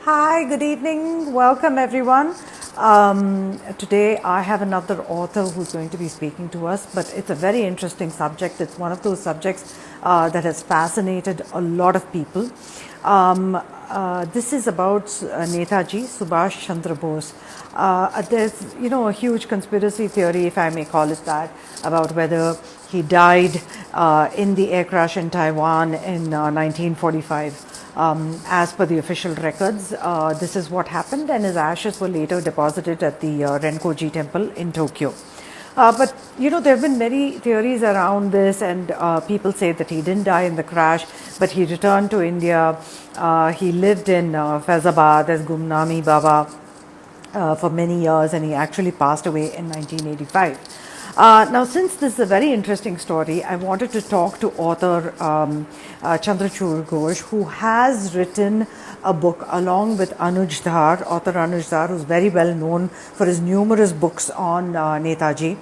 Hi, good evening. Welcome, everyone. Today, I have another author who's going to be speaking to us, but it's a very interesting subject. It's one of those subjects that has fascinated a lot of people. This is about Netaji Subhash Chandra Bose. There's, a huge conspiracy theory, if I may call it that, about whether he died in the air crash in Taiwan in 1945. As per the official records, this is what happened, and his ashes were later deposited at the Renkoji temple in Tokyo. But there have been many theories around this, and people say that he didn't die in the crash, but he returned to India. He lived in Faizabad as Gumnami Baba for many years, and he actually passed away in 1985. Now, since this is a very interesting story, I wanted to talk to author Chandrachud Ghosh, who has written a book along with Anuj Dhar, author Anuj Dhar, who's very well known for his numerous books on Netaji.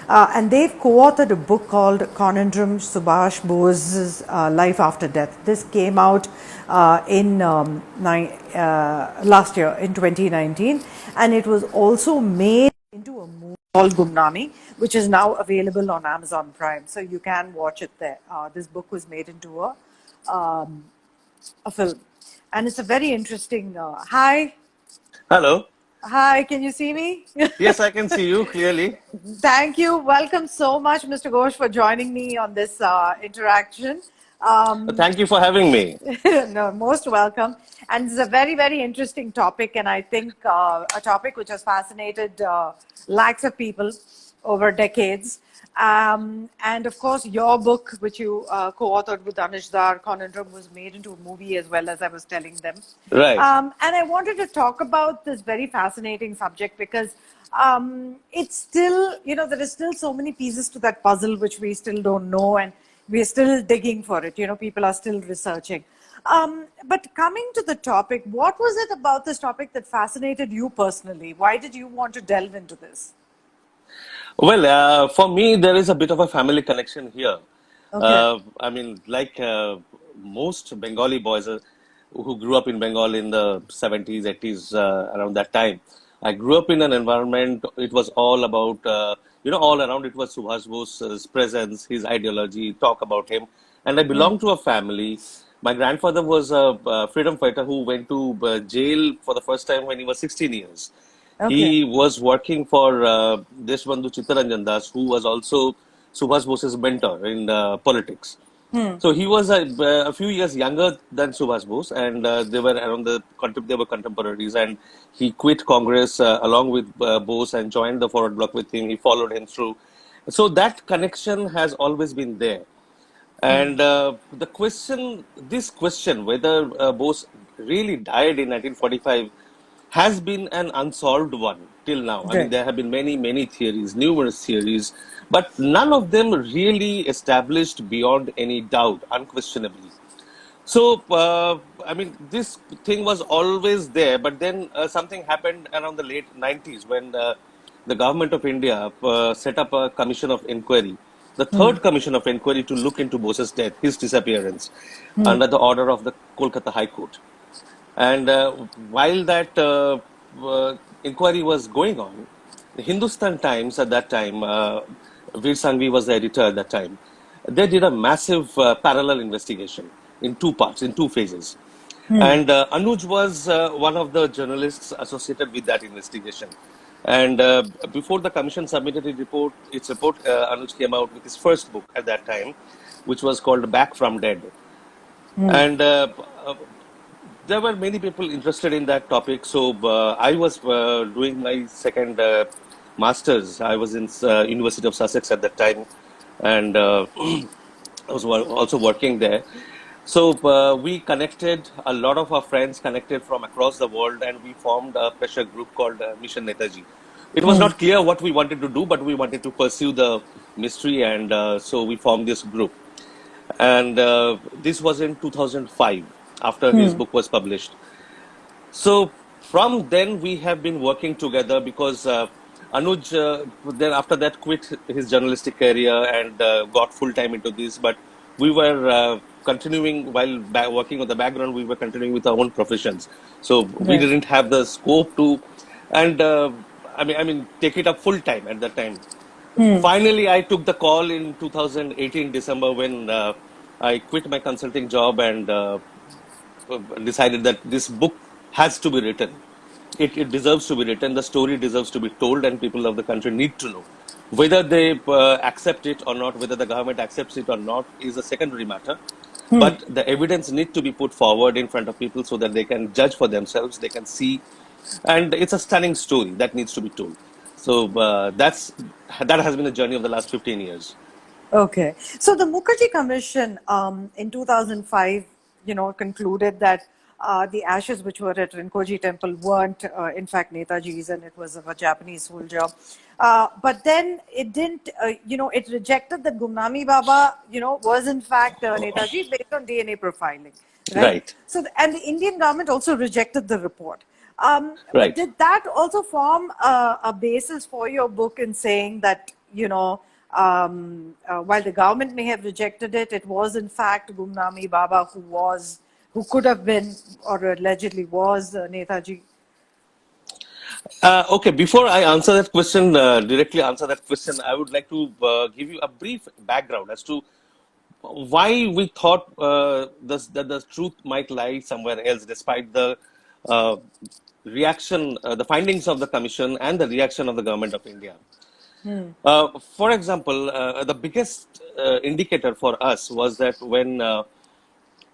And they've co-authored a book called Conundrum Subhash Bose's Life After Death. This came out in last year, in 2019, and it was also made into a movie called Gumnami, which is now available on Amazon Prime. So you can watch it there. This book was made into a film. And it's a very interesting... Hi. Hello. Hi, can you see me? Yes, I can see you clearly. Thank you. Welcome so much, Mr. Ghosh, for joining me on this interaction. Thank you for having me. No, most welcome. And it's a very, very interesting topic, and I think a topic which has fascinated lakhs of people over decades. And of course, your book, which you co-authored with Anuj Dhar, Conundrum, was made into a movie as well, as I was telling them. Right. And I wanted to talk about this very fascinating subject because it's still, there is still so many pieces to that puzzle which we still don't know, and we're still digging for it. People are still researching. But coming to the topic, what was it about this topic that fascinated you personally? Why did you want to delve into this? Well, for me, there is a bit of a family connection here. Okay. I mean, like most Bengali boys who grew up in Bengal in the 70s, 80s, around that time, I grew up in an environment, it was all about, all around it was Subhash Bose's presence, his ideology, talk about him. And I belong to a family. My grandfather was a freedom fighter who went to jail for the first time when he was 16 years. Okay. He was working for Deshbandhu Chittaranjan Das, who was also Subhash Bose's mentor in politics. So he was a few years younger than Subhash Bose, and they were they were contemporaries. And he quit Congress along with Bose and joined the Forward Bloc with him. He followed him through. So that connection has always been there. And this question, whether Bose really died in 1945, has been an unsolved one till now. I mean, Right. there have been many, many theories, numerous theories, but none of them really established beyond any doubt, unquestionably. So, I mean, this thing was always there, but then something happened around the late 90s when the government of India set up a commission of inquiry, the third commission of inquiry to look into Bose's death, his disappearance, under the order of the Kolkata High Court. And while that inquiry was going on, the Hindustan Times at that time, Veer Sanghvi was the editor at that time, they did a massive parallel investigation in two parts, in two phases. And Anuj was one of the journalists associated with that investigation. And before the commission submitted its report, Anuj came out with his first book at that time, which was called Back from Dead. And there were many people interested in that topic. So I was doing my second master's. I was in University of Sussex at that time, and I was also working there. So we connected, a lot of our friends connected from across the world, and we formed a pressure group called Mission Netaji. It was not clear what we wanted to do, but we wanted to pursue the mystery, and so we formed this group. And this was in 2005, after his book was published. So from then we have been working together because Anuj then after that quit his journalistic career and got full time into this. But we were continuing while working on the background. We were continuing with our own professions, so we Right. didn't have the scope to, and I mean, take it up full time at that time. Finally, I took the call in 2018 December when I quit my consulting job and decided that this book has to be written. It deserves to be written. The story deserves to be told, and people of the country need to know. Whether they accept it or not, whether the government accepts it or not, is a secondary matter. But the evidence need to be put forward in front of people so that they can judge for themselves. They can see, and it's a stunning story that needs to be told. So that has been a journey of the last 15 years. Okay. So the Mukherjee Commission in 2005, concluded that the ashes which were at Rinpoche Temple weren't, in fact, Netaji's, and it was of a Japanese soldier. But then it didn't, it rejected that Gumnami Baba, was in fact Netaji based on DNA profiling, right? Right, So, and the Indian government also rejected the report. But right. did that also form a basis for your book in saying that, while the government may have rejected it, it was in fact Gumnami Baba who could have been or allegedly was Netaji? Okay, before I answer that question, directly answer that question, I would like to give you a brief background as to why we thought that the truth might lie somewhere else, despite the uh, reaction, the findings of the commission and the reaction of the government of India. For example, the biggest indicator for us was that when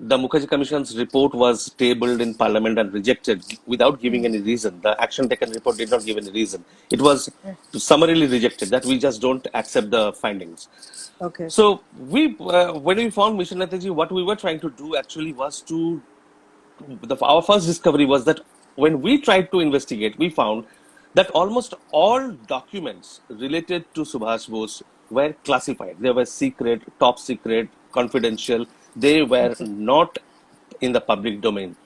the Mukherjee Commission's report was tabled in Parliament and rejected without giving any reason. The action taken report did not give any reason. It was summarily rejected that we just don't accept the findings. Okay. So when we found Mission Netaji, what we were trying to do actually was our first discovery was that when we tried to investigate, we found that almost all documents related to Subhash Bose were classified. They were secret, top secret, confidential. They were Okay. not in the public domain.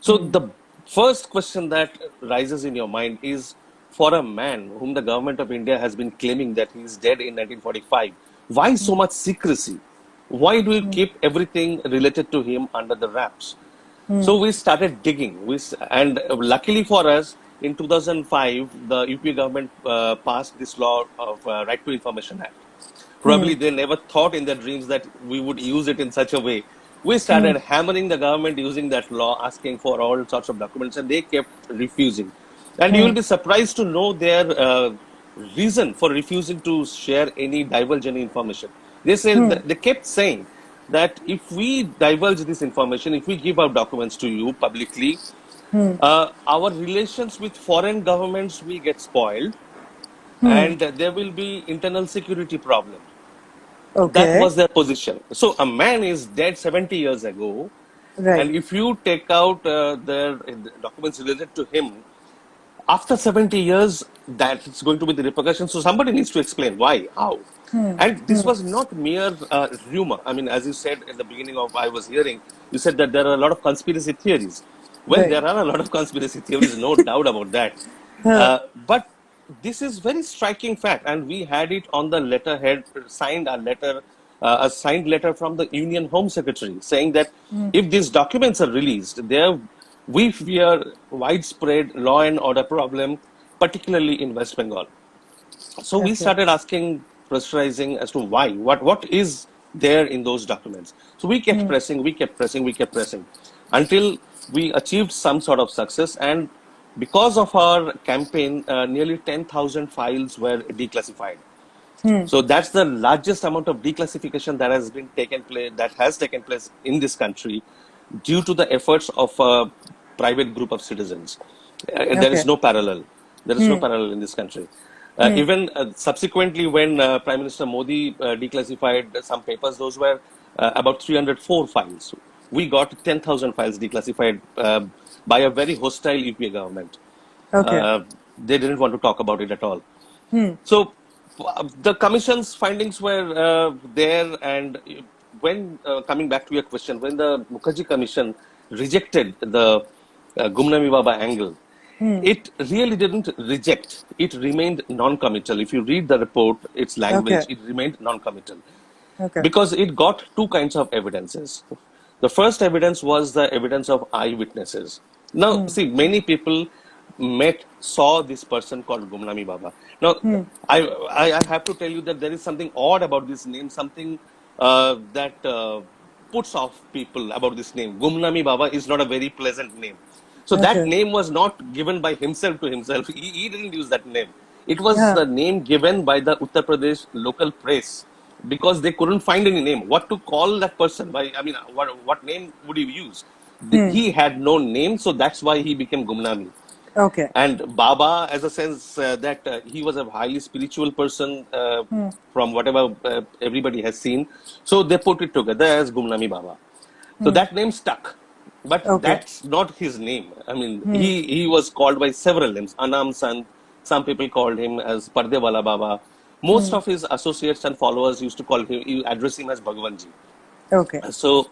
So the first question that rises in your mind is, for a man whom the government of India has been claiming that he is dead in 1945, why so much secrecy? Why do you keep everything related to him under the wraps? So we started digging. And luckily for us, in 2005, the UP government passed this law of Right to Information Act. Probably they never thought in their dreams that we would use it in such a way. We started hammering the government using that law, asking for all sorts of documents, and they kept refusing. And you will be surprised to know their reason for refusing to share any divulge any information. They kept saying that if we divulge this information, if we give our documents to you publicly, our relations with foreign governments will get spoiled, and there will be internal security problems. That Okay. was their position. So a man is dead 70 years ago, Right. and if you take out their documents related to him, after 70 years, that is going to be the repercussion. So somebody needs to explain why, how. And this was not mere rumor. I mean, as you said at the beginning of I was hearing, you said that there are a lot of conspiracy theories. Well, Right. there are a lot of conspiracy theories, no doubt about that. But this is very striking fact, and we had it on the letterhead, a signed letter from the Union Home Secretary, saying that if these documents are released, we fear widespread law and order problem, particularly in West Bengal. So we Okay. started asking, pressurizing as to why, what is there in those documents. So we kept pressing, we kept pressing, until we achieved some sort of success. And because of our campaign, nearly 10,000 files were declassified. So that's the largest amount of declassification that has taken place in this country due to the efforts of a private group of citizens. There is Okay. no parallel. There is no parallel in this country. Even subsequently, when Prime Minister Modi declassified some papers, those were about 304 files. We got 10,000 files declassified by a very hostile UPA government. Okay. Uh, they didn't want to talk about it at all. So the commission's findings were there, and when coming back to your question, when the Mukherjee Commission rejected the Gumnami Baba angle, it really didn't reject. It remained non-committal. If you read the report, its language, Okay. it remained non-committal. Okay. because it got two kinds of evidences. The first evidence was the evidence of eyewitnesses. Now, see, many people saw this person called Gumnami Baba. Now, I have to tell you that there is something odd about this name, something that puts off people about this name. Gumnami Baba is not a very pleasant name. So that Okay. name was not given by himself to himself. He didn't use that name. It was Yeah. the name given by the Uttar Pradesh local press because they couldn't find any name. What to call that person? I mean, what name would you use? He had no name, so that's why he became Gumnami. Okay. And Baba, as a sense that he was a highly spiritual person from whatever everybody has seen. So they put it together as Gumnami Baba. So that name stuck. But Okay. that's not his name. I mean, he was called by several names. Anam Sant, some people called him as Pardewala Baba. Most of his associates and followers used to call him, address him as Bhagwanji. Okay. So,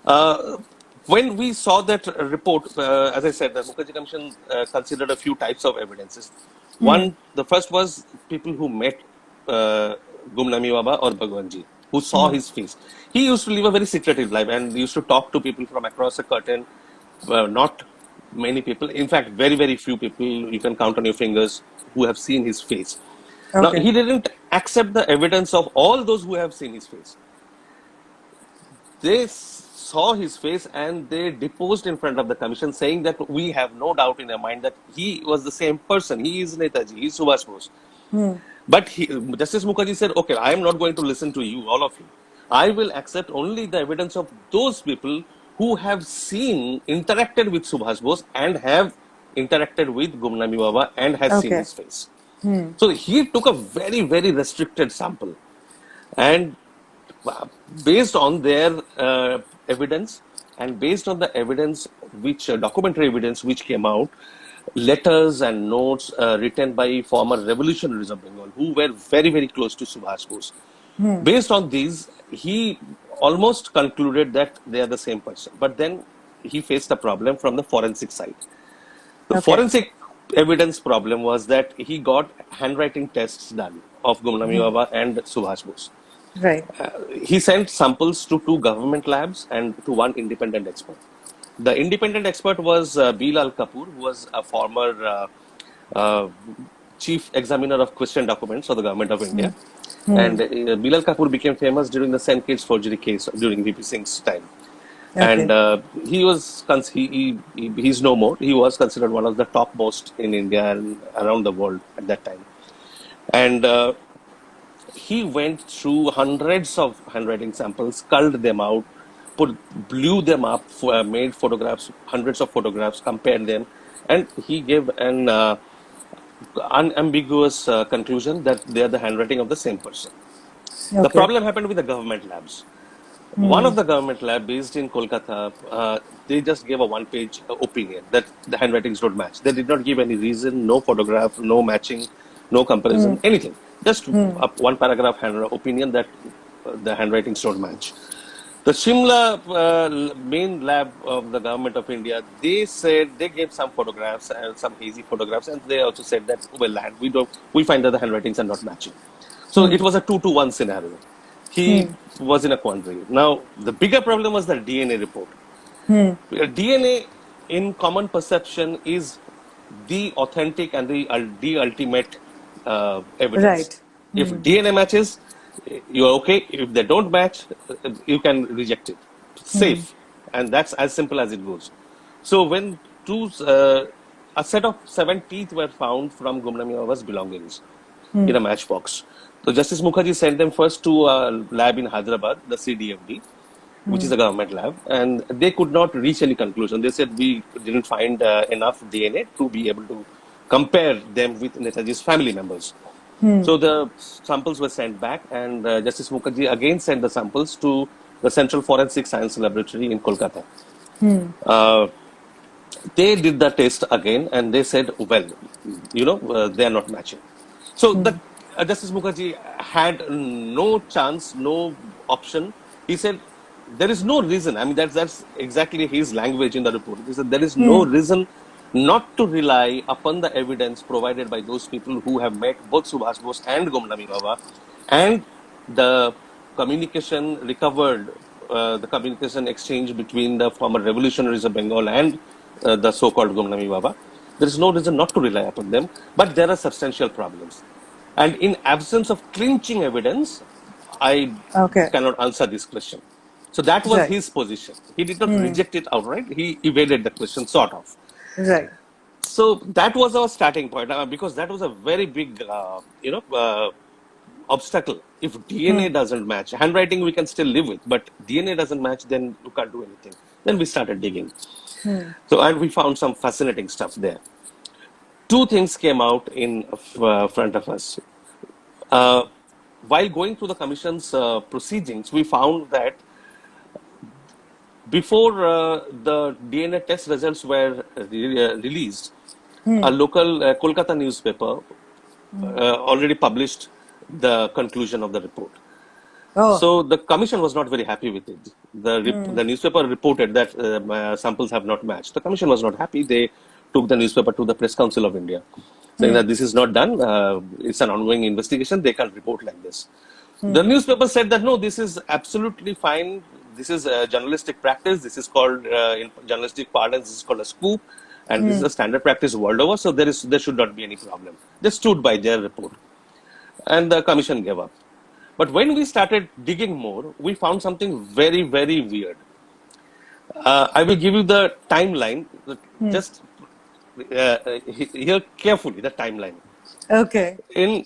uh, when we saw that report, as I said, the Mukherjee Commission considered a few types of evidences. One, the first was people who met Gumnami Baba or Bhagwanji, who saw his face. He used to live a very secretive life and used to talk to people from across the curtain. Not many people, in fact, very, very few people you can count on your fingers who have seen his face. Now, Okay. he didn't accept the evidence of all those who have seen his face. They saw his face and they deposed in front of the commission saying that we have no doubt in our mind that he was the same person. He is Netaji, he is Subhash Bose. But Justice Mukherjee said, okay, I am not going to listen to you, all of you. I will accept only the evidence of those people who have interacted with Subhash Bose and have interacted with Gumnami Baba and has seen Okay. his face. So he took a very, very restricted sample. And based on their evidence and based on the evidence which documentary evidence which came out, letters and notes written by former revolutionaries of Bengal who were very, very close to Subhash Bose, based on these he almost concluded that they are the same person. But then he faced a problem from the forensic side. The Okay. forensic evidence problem was that he got handwriting tests done of Gumnami Baba and Subhash Bose. Right. He sent samples to two government labs and to one independent expert. The independent expert was Bilal Kapoor, who was a former uh, chief examiner of Christian documents of the government of India. And Bilal Kapoor became famous during the St. Kitts forgery case during VP Singh's time. And Okay. he's no more. He was considered one of the topmost in India and around the world at that time. And he went through hundreds of handwriting samples, culled them out, blew them up, made photographs, hundreds of photographs, compared them, and he gave an unambiguous conclusion that they are the handwriting of the same person. The Okay. problem happened with the government labs. One of the government lab based in Kolkata, they just gave a one-page opinion that the handwritings don't match. They did not give any reason, no photograph, no matching, no comparison, anything. Just one paragraph opinion that the handwritings don't match. The Shimla main lab of the government of India, they said they gave some photographs and some hazy photographs, and they also said that we find that the handwritings are not matching. So it was a 2-to-1 scenario. He was in a quandary. Now, the bigger problem was the DNA report. DNA, in common perception, is the authentic and the ultimate evidence. Right. If DNA matches, you're okay. If they don't match, you can reject it. Safe. And that's as simple as it goes. So when a set of 7 teeth were found from Gumnami Baba's belongings in a matchbox. So Justice Mukherjee sent them first to a lab in Hyderabad, the CDFD, which is a government lab, and they could not reach any conclusion. They said we didn't find enough DNA to be able to compare them with Netaji's family members. So the samples were sent back, and Justice Mukherjee again sent the samples to the Central Forensic Science Laboratory in Kolkata. Uh, they did the test again, and they said, well, they are not matching. So the Justice Mukherjee had no chance, no option. He said, there is no reason. I mean, that's exactly his language in the report. He said, there is no reason not to rely upon the evidence provided by those people who have met both Subhash Bose and Gumnami Baba and the communication recovered, the communication exchange between the former revolutionaries of Bengal and the so-called Gumnami Baba. There is no reason not to rely upon them, but there are substantial problems. And in absence of clinching evidence, I Okay. cannot answer this question. So that was Right. his position. He did not reject it outright. He evaded the question, sort of. Right. So that was our starting point, because that was a very big, obstacle. If DNA doesn't match, handwriting we can still live with, but DNA doesn't match, then you can't do anything. Then we started digging. So, and we found some fascinating stuff there. Two things came out in front of us. Uh, while going through the commission's proceedings, we found that before the DNA test results were released, a local Kolkata newspaper already published the conclusion of the report. Oh. So the commission was not very happy with it. The newspaper reported that samples have not matched. The commission was not happy. They took the newspaper to the Press Council of India, saying that this is not done. It's an ongoing investigation. They can't report like this. The newspaper said that no, this is absolutely fine. This is a journalistic practice. This is called, in journalistic parlance, this is called a scoop, and this is a standard practice world over. So there should not be any problem. They stood by their report, and the commission gave up. But when we started digging more, we found something very, very weird. I will give you the timeline. Just hear carefully the timeline. Okay. In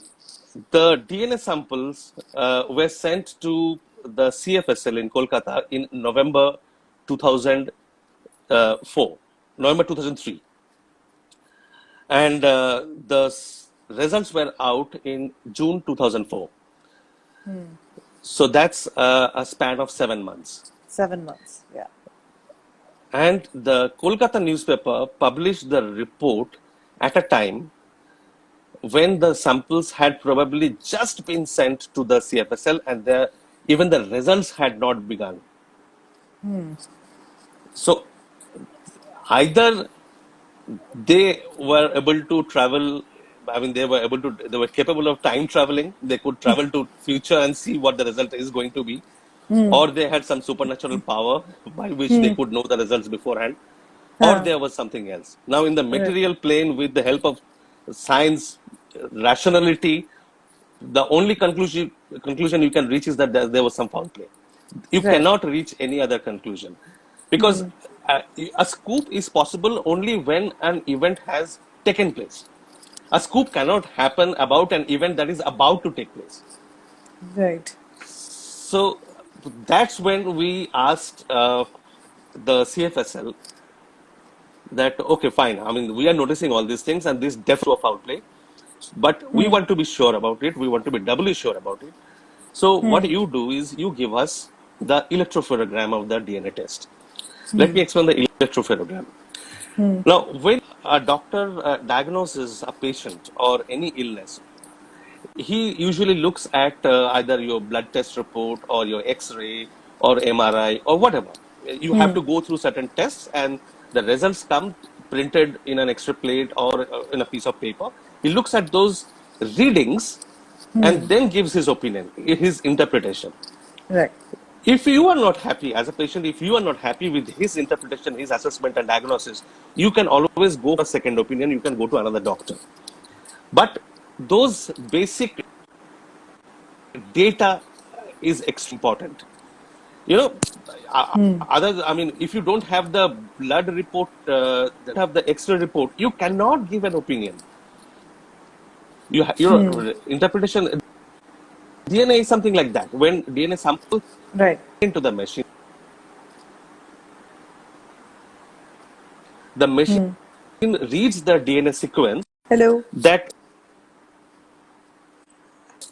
the DNA samples were sent to the CFSL in Kolkata in November 2004, November 2003. And the results were out in June 2004. So that's a span of 7 months. 7 months. Yeah. And the Kolkata newspaper published the report at a time when the samples had probably just been sent to the CFSL and even the results had not begun. So either they were able to travel, I mean, they were capable of time traveling. They could travel to future and see what the result is going to be. Or they had some supernatural power by which they could know the results beforehand. Or there was something else. Now, in the material plane, with the help of science, rationality, the only conclusion you can reach is that there was some foul play. You cannot reach any other conclusion, because a scoop is possible only when an event has taken place. A scoop cannot happen about an event that is about to take place. Right. So that's when we asked the CFSL that, okay, fine. I mean, we are noticing all these things and this depth of foul play, but we want to be sure about it. We want to be doubly sure about it. So what you do is you give us the electrophotogram of the DNA test. Let me explain the electrophotogram. Now, when a doctor diagnoses a patient or any illness, he usually looks at either your blood test report or your X-ray or MRI or whatever. You have to go through certain tests, and the results come printed in an X-ray plate or in a piece of paper. He looks at those readings and then gives his opinion, his interpretation. Right. If you are not happy as a patient, if you are not happy with his interpretation, his assessment and diagnosis, you can always go for a second opinion. You can go to another doctor. But those basic data is extremely important. You know, I mean, if you don't have the blood report, don't have the X-ray report, you cannot give an opinion. Your interpretation, DNA is something like that. When DNA samples Right. into the machine reads the DNA sequence Hello. that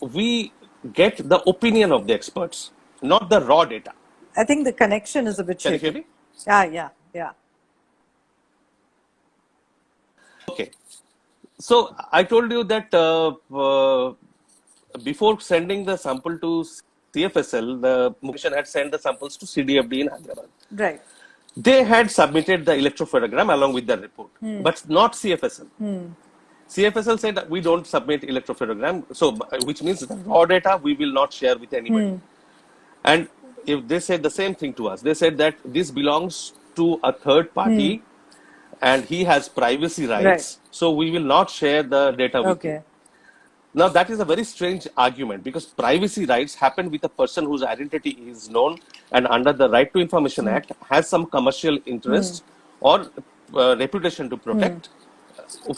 we get the opinion of the experts, not the raw data. I think the connection is a bit Can you shaky. hear me? Yeah. Okay. So I told you that before sending the sample to CFSL, the commission had sent the samples to CDFD in Hyderabad. Right. They had submitted the electrophotogram along with the report, but not CFSL. CFSL said that we don't submit electrophotogram, so which means the raw data we will not share with anybody. And if they said the same thing to us, they said that this belongs to a third party and he has privacy Right. rights, so we will not share the data with him. Okay. Now, that is a very strange argument because privacy rights happen with a person whose identity is known and under the Right to Information Act has some commercial interest or reputation to protect,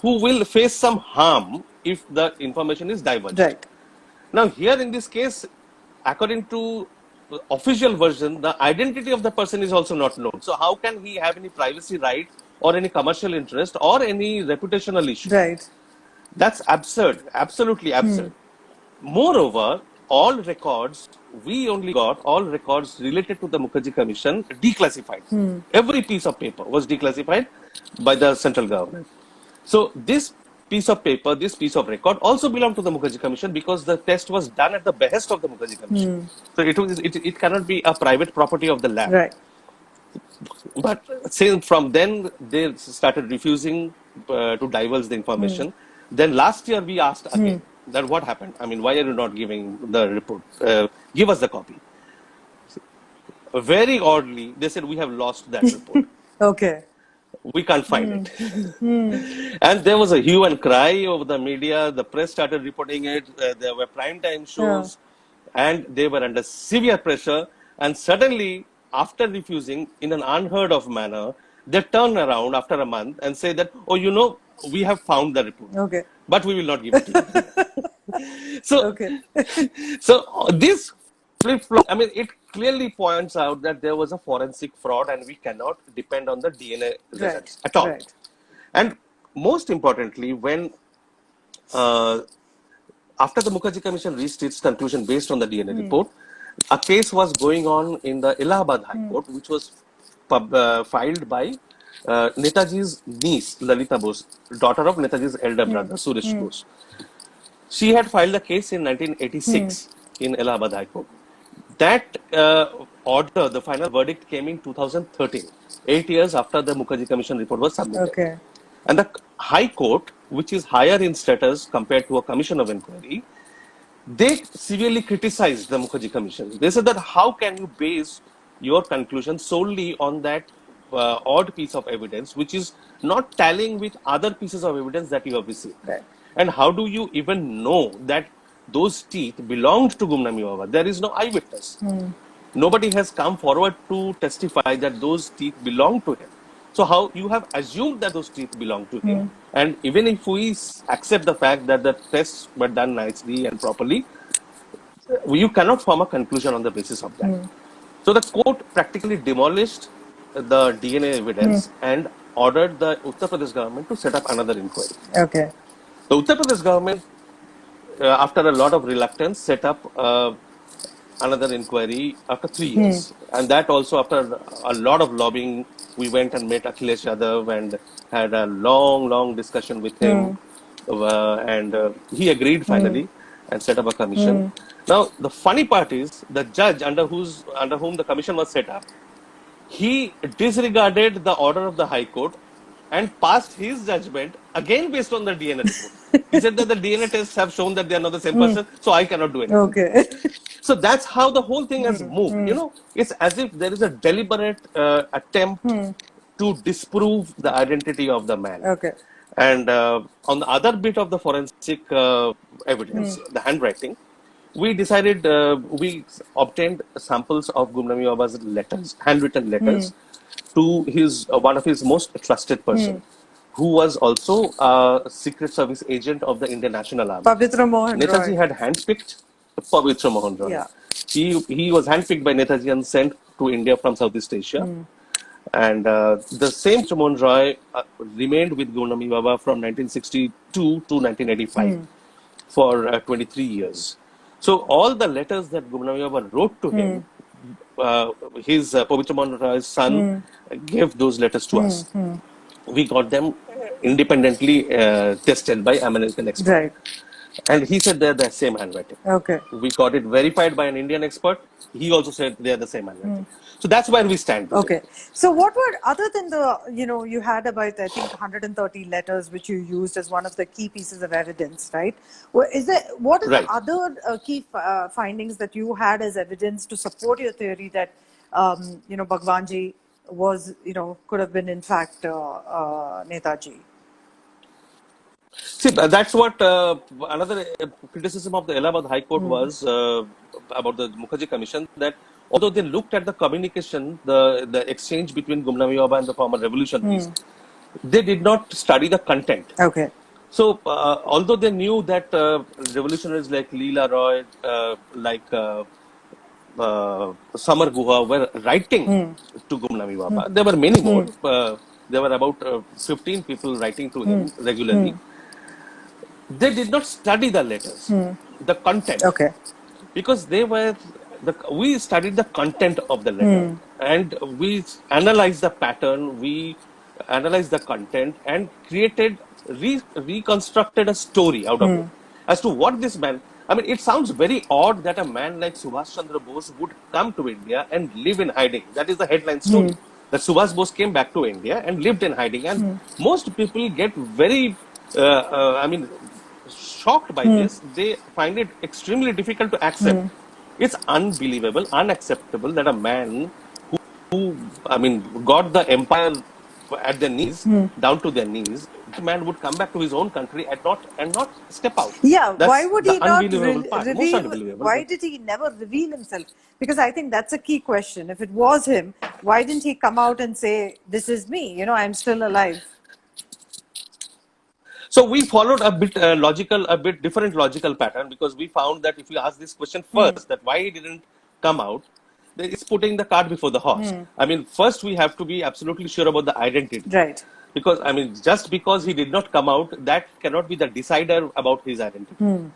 who will face some harm if the information is divulged. Right. Now, here in this case, according to the official version, the identity of the person is also not known. So, how can he have any privacy right or any commercial interest or any reputational issue? Right. That's absurd, absolutely absurd. Moreover, all records, we only got all records related to the Mukherjee Commission declassified. Every piece of paper was declassified by the central government. So this piece of paper, this piece of record also belonged to the Mukherjee Commission because the test was done at the behest of the Mukherjee Commission. So it cannot be a private property of the lab. Right. But since from then they started refusing to divulge the information. Then last year we asked again that what happened? I mean, why are you not giving the report? Give us the copy. Very oddly, they said we have lost that report. Okay. We can't find it. And there was a hue and cry over the media. The press started reporting it. There were prime time shows, and they were under severe pressure. And suddenly, after refusing in an unheard of manner, they turn around after a month and say that, oh, you know, we have found the report, Okay. but we will not give it to you. So, Okay. so this flip-flop, I mean, it clearly points out that there was a forensic fraud and we cannot depend on the DNA results at all. Right. And most importantly, when after the Mukherjee Commission reached its conclusion based on the DNA report, a case was going on in the Allahabad High Court, which was filed by Netaji's niece, Lalita Bose, daughter of Netaji's elder brother, Suresh Bose. She had filed a case in 1986 in Allahabad High Court. That order, the final verdict, came in 2013, 8 years after the Mukherjee Commission report was submitted. Okay. And the High Court, which is higher in status compared to a commission of inquiry, they severely criticized the Mukherjee Commission. They said that how can you base your conclusion solely on that odd piece of evidence, which is not tallying with other pieces of evidence that you have received? Right. And how do you even know that those teeth belonged to Gumnami Baba? There is no eyewitness. Nobody has come forward to testify that those teeth belong to him. So how you have assumed that those teeth belong to him, and even if we accept the fact that the tests were done nicely and properly, you cannot form a conclusion on the basis of that. So the court practically demolished the DNA evidence and ordered the Uttar Pradesh government to set up another inquiry. Okay. The Uttar Pradesh government, after a lot of reluctance, set up another inquiry after 3 years. And that also after a lot of lobbying, we went and met Akhilesh Yadav and had a long discussion with him. And he agreed finally and set up a commission. Now, the funny part is the judge under whom the commission was set up, he disregarded the order of the High Court and passed his judgment again based on the DNA report. He said that the DNA tests have shown that they are not the same person, so I cannot do anything. Okay. So that's how the whole thing has moved. You know, it's as if there is a deliberate attempt to disprove the identity of the man. Okay. And on the other bit of the forensic evidence, the handwriting, we decided, we obtained samples of Gumnami Baba's letters, handwritten letters, to his one of his most trusted person, who was also a Secret Service agent of the Indian National Army. Pavitra Mohan Netaji Roy. had handpicked Pavitra Mohan Roy. Yeah. He was handpicked by Netaji and sent to India from Southeast Asia. And the same Pavitra Mohan Roy remained with Gumnami Baba from 1962 to 1985 for 23 years. So all the letters that Gumnami Baba wrote to him, his Pavitra Mohan Roy's son gave those letters to us. We got them independently tested by American experts. Right. And he said they're the same handwriting. Okay. We got it verified by an Indian expert. He also said they're the same handwriting. So that's where we stand today. Okay. So what were, other than the, you had about, I think, 130 letters which you used as one of the key pieces of evidence, right? What are the Right. other key findings that you had as evidence to support your theory that, Bhagwanji was, could have been in fact Netaji? See, that's what another criticism of the Allahabad High Court was about the Mukherjee Commission, that although they looked at the communication, the exchange between Gumnami Baba and the former revolutionaries, they did not study the content. Okay. So, although they knew that revolutionaries like Leela Roy, Samar Guha were writing to Gumnami Baba, there were many more. There were about 15 people writing to him regularly. They did not study the letters, the content, Okay. because we studied the content of the letter, and we analyzed the pattern, we analyzed the content, and reconstructed a story out of it as to what this man. I mean, it sounds very odd that a man like Subhash Chandra Bose would come to India and live in hiding. That is the headline story. That Subhash Bose came back to India and lived in hiding, and most people get very, shocked by this. They find it extremely difficult to accept. It's unbelievable, unacceptable that a man got the empire at their knees, down to their knees, that man would come back to his own country and not step out. Yeah, why That's would the he not unbelievable part, most reveal? unbelievable. Why did he never reveal himself? Because I think that's a key question. If it was him, why didn't he come out and say, "This is me. I'm still alive"? So we followed a bit different logical pattern, because we found that if we ask this question first, that why he didn't come out, then it's putting the cart before the horse. I mean, first we have to be absolutely sure about the identity. Right. Because, just because he did not come out, that cannot be the decider about his identity.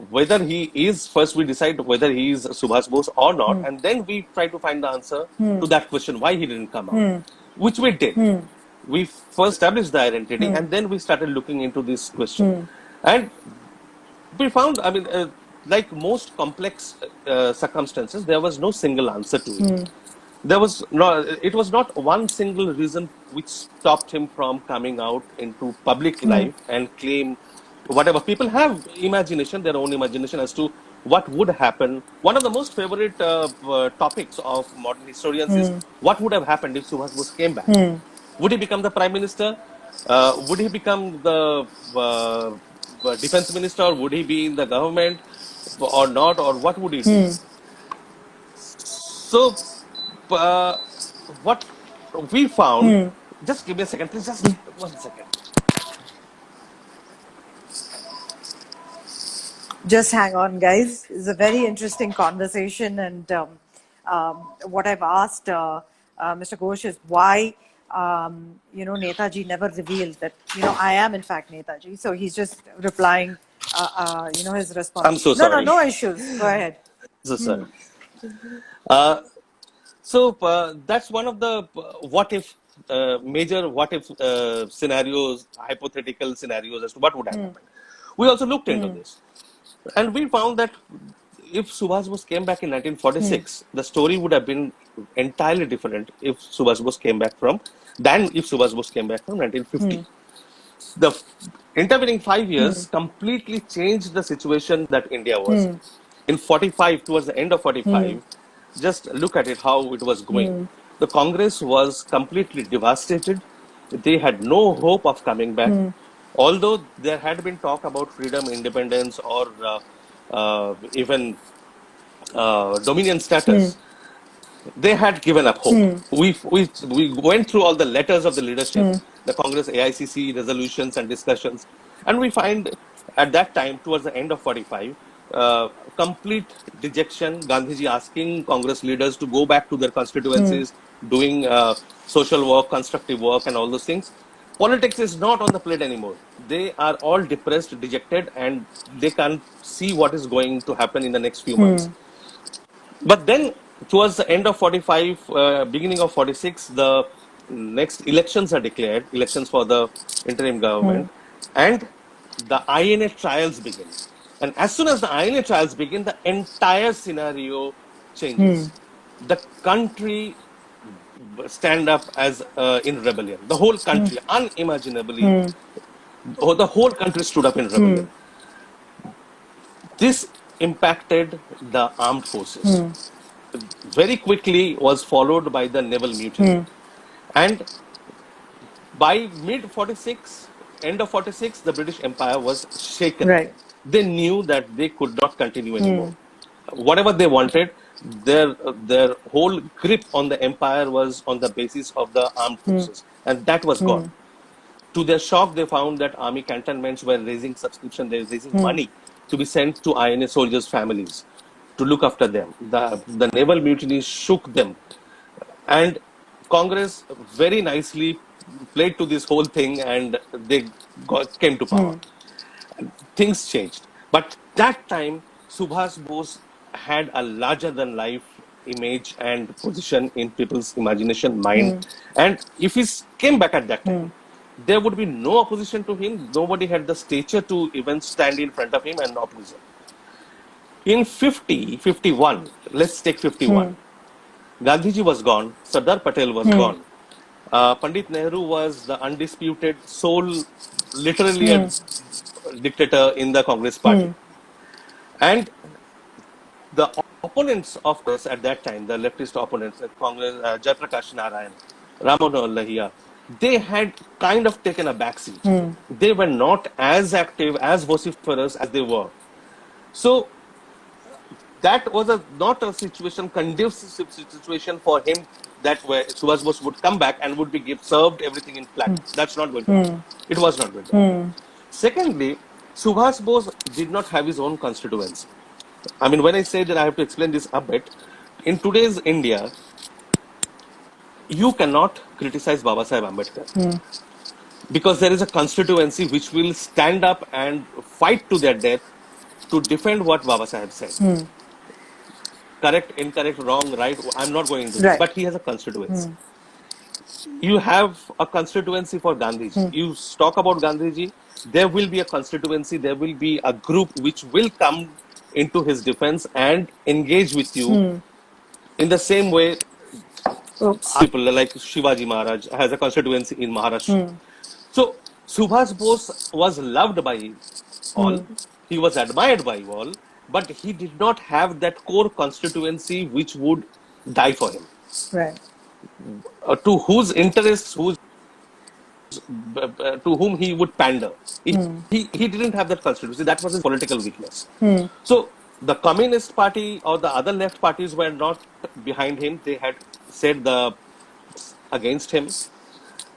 Whether he is, first we decide whether he is Subhash Bose or not, and then we try to find the answer to that question, why he didn't come out, which we did. We first established the identity, and then we started looking into this question. And we found, like most complex circumstances, there was no single answer to it. It was not one single reason which stopped him from coming out into public life and claim whatever. People have imagination, their own imagination as to what would happen. One of the most favorite topics of modern historians is what would have happened if Subhash Bose came back. Would he become the prime minister? Would he become the defense minister? Or would he be in the government or not? Or what would he do? So, what we found, just give me a second, please, just 1 second. Just hang on, guys. It's a very interesting conversation, and what I've asked Mr. Ghosh is why Netaji never revealed that I am in fact Netaji. So he's just replying, his response. I'm so sorry. No issues. Go ahead. So sorry. That's one of the major what if scenarios, hypothetical scenarios as to what would have happened. We also looked into this, and we found that if Subhash Bose came back in 1946, the story would have been entirely different if Subhash Bose came back from 1950. The intervening 5 years completely changed the situation that India was in 45. Towards the end of 45, just look at it, how it was going. The Congress was completely devastated. They had no hope of coming back. Although there had been talk about freedom, independence, or even dominion status, they had given up hope. We went through all the letters of the leadership, the Congress AICC resolutions and discussions, and we find at that time, towards the end of 45, complete dejection. Gandhiji asking Congress leaders to go back to their constituencies, doing social work, constructive work, and all those things. Politics is not on the plate anymore. They are all depressed, dejected, and they can't see what is going to happen in the next few months. But then, towards the end of 45, beginning of 46, the next elections are declared, elections for the interim government. And the INA trials begin. And as soon as the INA trials begin, the entire scenario changes. The country stand up as in rebellion. The whole country, unimaginably, the whole country stood up in rebellion. This impacted the armed forces. Very quickly was followed by the naval mutiny. And by mid 46, end of 46, the British Empire was shaken. Right. They knew that they could not continue anymore. Whatever they wanted, their whole grip on the empire was on the basis of the armed forces, and that was gone. To their shock, they found that army cantonments were raising subscription, they were raising money to be sent to INA soldiers' families to look after them. The naval mutiny shook them. And Congress very nicely played to this whole thing and they came to power. Things changed. But that time, Subhas Bose had a larger than life image and position in people's imagination, mind. And if he came back at that time, there would be no opposition to him. Nobody had the stature to even stand in front of him and oppose him. In 51, let's take 51. Gandhiji was gone, Sardar Patel was gone. Pandit Nehru was the undisputed sole, literally a dictator in the Congress party. And the opponents of Congress at that time, the leftist opponents, Congress, Jayaprakash Narayan, Ram Manohar Lohiya, they had kind of taken a backseat. They were not as active, as vociferous as they were. So that was not a situation, conducive situation for him, that where Subhas Bose would come back and would be served everything in platter. That's not going to happen. It was not going to happen. Secondly, Subhas Bose did not have his own constituency. I mean, when I say that, I have to explain this a bit. In today's India, you cannot criticize Baba Saheb Ambedkar because there is a constituency which will stand up and fight to their death to defend what Baba Saheb said. Correct, incorrect, wrong, right, I'm not going into this, but he has a constituency. You have a constituency for Gandhiji. You talk about Gandhiji, there will be a constituency, there will be a group which will come into his defense and engage with you in the same way. People like Shivaji Maharaj has a constituency in Maharashtra. So Subhas Bose was loved by all, he was admired by all, but he did not have that core constituency which would die for him. Right. To whose interests, to whom he would pander. He didn't have that constituency. That was his political weakness. So the Communist Party or the other left parties were not behind him. They had said against him.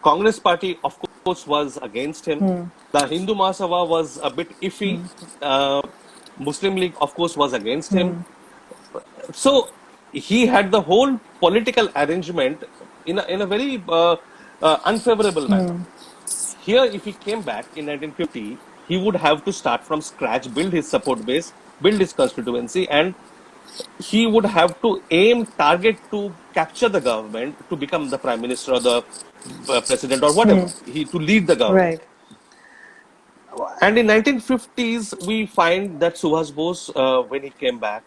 Congress Party, of course, was against him. The Hindu Mahasabha was a bit iffy. Muslim League, of course, was against him. So he had the whole political arrangement in a very unfavorable manner. Here, if he came back in 1950, he would have to start from scratch, build his support base, build his constituency, and he would have to target to capture the government, to become the prime minister or the president or whatever, to lead the government. Right. And in 1950s, we find that Subhas Bose, when he came back,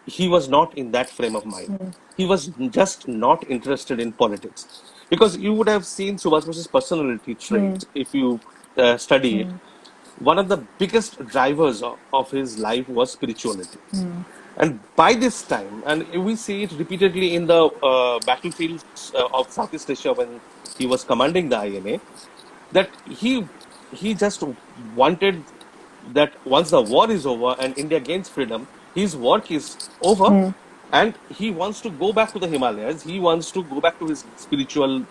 he was not in that frame of mind. He was just not interested in politics. Because you would have seen Subhas Bose's personality trait if you study it. One of the biggest drivers of his life was spirituality. And by this time, and we see it repeatedly in the battlefields of Southeast Asia when he was commanding the INA, that he just wanted that once the war is over and India gains freedom, his work is over and he wants to go back to the Himalayas. He wants to go back to his spiritual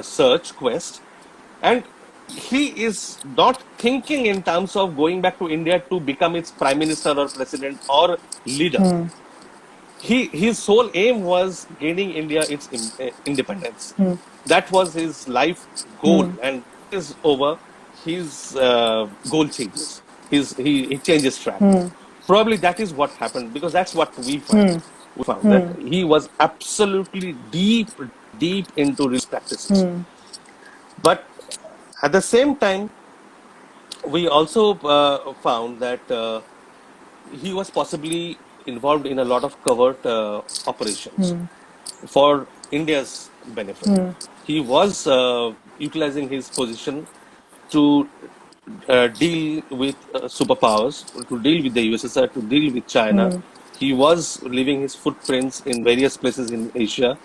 search, quest. And he is not thinking in terms of going back to India to become its prime minister or president or leader. His sole aim was gaining India its independence. That was his life goal, and it is over. His goal changes. He changes track. Probably that is what happened, because that's what we found. We found that he was absolutely deep into religious practices. But At the same time, we also found that he was possibly involved in a lot of covert operations for India's benefit. He was utilizing his position to deal with superpowers, to deal with the USSR, to deal with China. He was leaving his footprints in various places in Asia.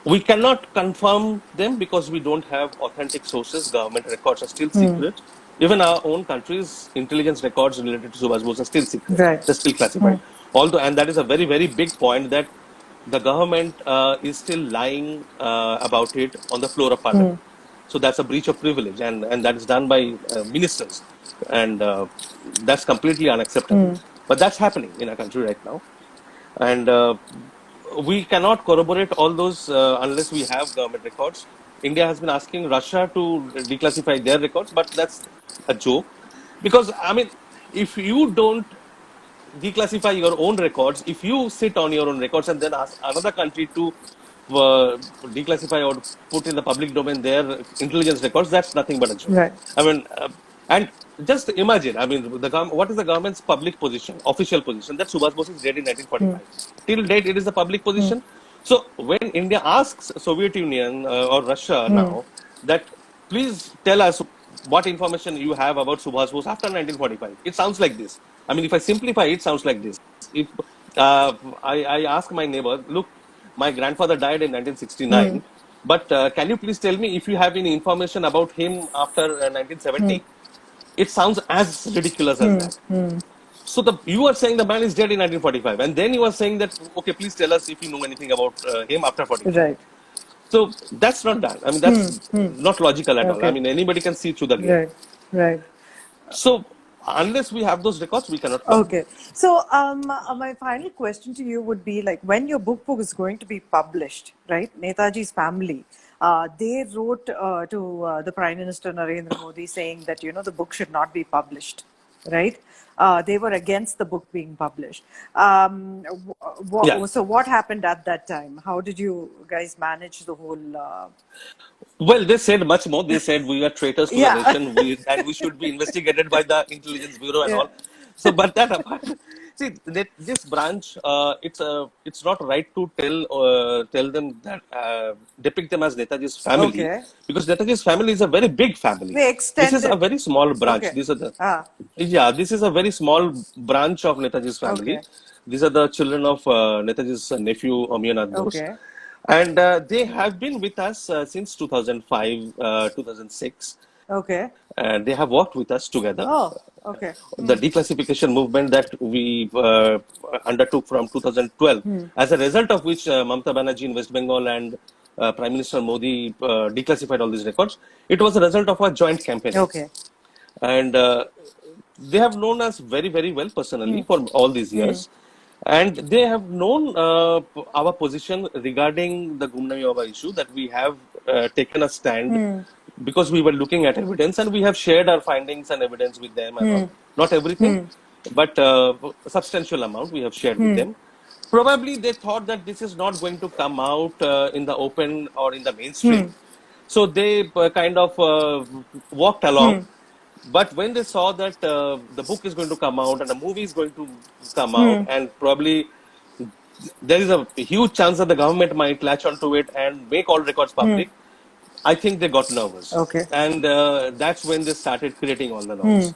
We cannot confirm them because we don't have authentic sources. Government records are still secret. Even our own country's intelligence records related to Subhash Bose are still secret. Right. They're still classified. Although, and that is a very, very big point that the government is still lying about it on the floor of parliament. So that's a breach of privilege, and that is done by ministers, and that's completely unacceptable. But that's happening in our country right now, and we cannot corroborate all those unless we have government records. India has been asking Russia to declassify their records, but that's a joke. Because, I mean, if you don't declassify your own records, if you sit on your own records and then ask another country to declassify or put in the public domain their intelligence records, that's nothing but a joke. Right. I mean, and just imagine, I mean, what is the government's public position, official position, that Subhash Bose is dead in 1945. Till date, it is the public position. So when India asks Soviet Union or Russia now that please tell us what information you have about Subhash Bose after 1945, it sounds like this. I mean, if I simplify it, sounds like this. If I ask my neighbor, look, my grandfather died in 1969, but can you please tell me if you have any information about him after 1970? It sounds as ridiculous as that. So you are saying the man is dead in 1945, and then you are saying that, okay, please tell us if you know anything about him after 45. Right. So that's not done. I mean, that's not logical at all. Okay. I mean, anybody can see through the game. Right. Right. So unless we have those records, we cannot confirm. Okay. So, my final question to you would be like, when your book is going to be published, right? Netaji's family, they wrote to the Prime Minister Narendra Modi saying that, the book should not be published, right? They were against the book being published. Yeah. So what happened at that time? How did you guys manage the whole... Well, they said much more. They said we are traitors to Yeah. the nation, and we should be investigated by the intelligence bureau and Yeah. all. So, but that apart, see, this branch, it's not right to tell them that depict them as Netaji's family, Okay. because Netaji's family is a very big family. They This is a extended... very small branch. Okay. These are the Ah, this is a very small branch of Netaji's family. Okay. These are the children of Netaji's nephew Amyanath Bose. Okay. And they have been with us since 2005, 2006. Okay. And they have worked with us together. Oh, okay. The declassification movement that we undertook from 2012, as a result of which Mamata Banerjee in West Bengal and Prime Minister Modi declassified all these records. It was a result of a joint campaign. Okay. And they have known us very, very well personally for all these years. And they have known our position regarding the Gumnami Baba issue, that we have taken a stand because we were looking at evidence, and we have shared our findings and evidence with them. And all. Not everything, but a substantial amount we have shared with them. Probably they thought that this is not going to come out in the open or in the mainstream. So they kind of walked along. But when they saw that the book is going to come out and a movie is going to come out, and probably there is a huge chance that the government might latch onto it and make all records public, I think they got nervous. Okay. And that's when they started creating all the noise.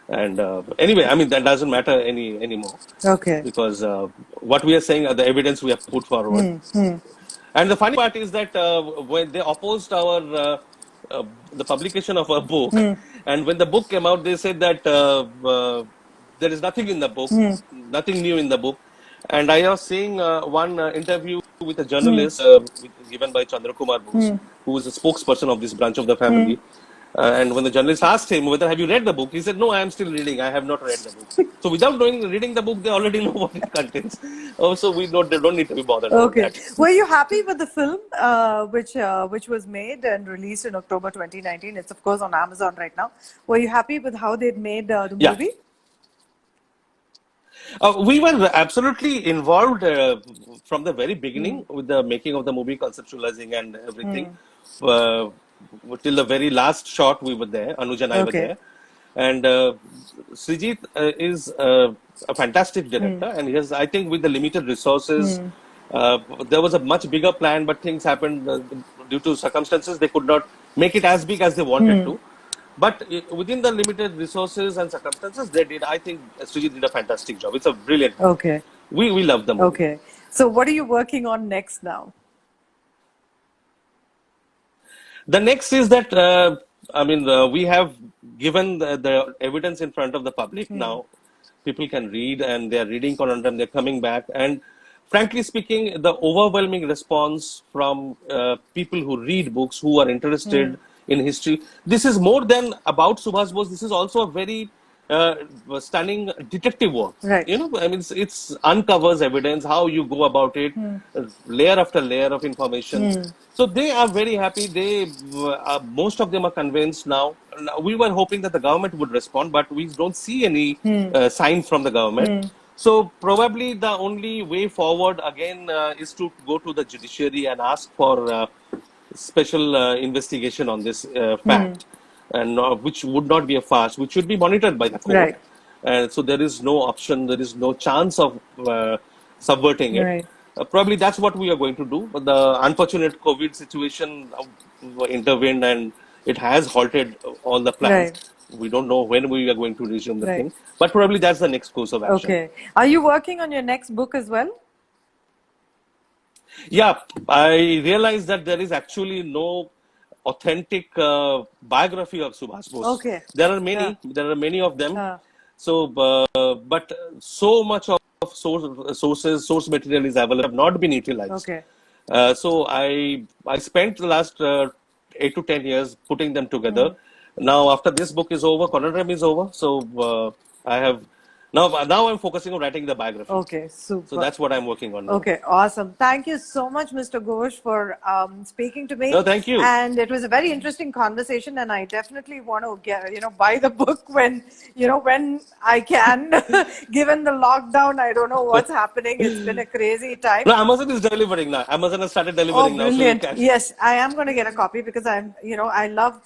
And anyway, I mean, that doesn't matter anymore. Okay. Because what we are saying are the evidence we have put forward. And the funny part is that when they opposed our the publication of a book, and when the book came out, they said that there is nothing in the book, nothing new in the book. And I was seeing one interview with a journalist given by Chandra Kumar Bose, who is a spokesperson of this branch of the family. And when the journalist asked him whether have you read the book, he said, "No, I am still reading. I have not read the book." So without reading the book, they already know what it contains. So they don't need to be bothered Okay. about that. Were you happy with the film, which was made and released in October 2019? It's of course on Amazon right now. Were you happy with how they'd made the Yeah. movie? We were absolutely involved from the very beginning with the making of the movie, conceptualizing and everything. till the very last shot we were there. Anuj and I were Okay. there. And Srijit is a fantastic director, and he has, I think, with the limited resources, there was a much bigger plan, but things happened due to circumstances. They could not make it as big as they wanted to. But within the limited resources and circumstances, they did. I think Srijit did a fantastic job. It's a brilliant movie. Okay. We love the movie. Okay. So what are you working on next now? The next is that we have given the evidence in front of the public now. People can read, and they are reading Conundrum. They're coming back, and frankly speaking, the overwhelming response from people who read books, who are interested in history. This is more than about Subhas Bose. This is also a very stunning detective work. Right. I mean, it's uncovers evidence, how you go about it, layer after layer of information. So they are very happy. Most of them are convinced now. We were hoping that the government would respond, but we don't see any sign from the government. So probably the only way forward again is to go to the judiciary and ask for special investigation on this fact, and which would not be a farce, which should be monitored by the court. Right. And so there is no option, there is no chance of subverting it. Right. Probably that's what we are going to do. But the unfortunate COVID situation intervened, and it has halted all the plans. Right. We don't know when we are going to resume the Right. thing, but probably that's the next course of action. Okay. Are you working on your next book as well? Yeah, I realized that there is actually no authentic biography of Subhas Bose. Okay. There are many of them. Uh, So, but so much of source material is available, have not been utilized. Okay. So I spent the last 8 to 10 years putting them together. Now, after this book is over, Conundrum is over. So I have now I'm focusing on writing the biography. Okay. So Super. that's what I'm working on now. Okay, awesome. Thank you so much, Mr. Ghosh, for speaking to me. No, thank you. And it was a very interesting conversation, and I definitely want to buy the book when I can. Given the lockdown, I don't know what's happening. It's been a crazy time. No, Amazon is delivering now. Amazon has started delivering now. Brilliant. So you can. Yes, I am going to get a copy because I love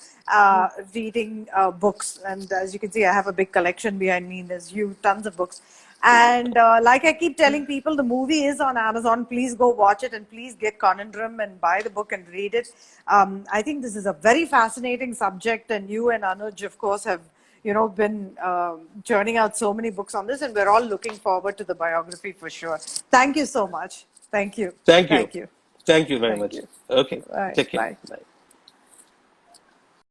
reading books. And as you can see, I have a big collection behind me. There's tons of books. And like I keep telling people, the movie is on Amazon. Please go watch it, and please get Conundrum and buy the book and read it. I think this is a very fascinating subject, and you and Anuj, of course, have been churning out so many books on this, and we're all looking forward to the biography for sure. Thank you so much. Thank you. Thank you. Thank you. Thank you very Thank much. you. Okay. Bye. Take care. Bye. Bye.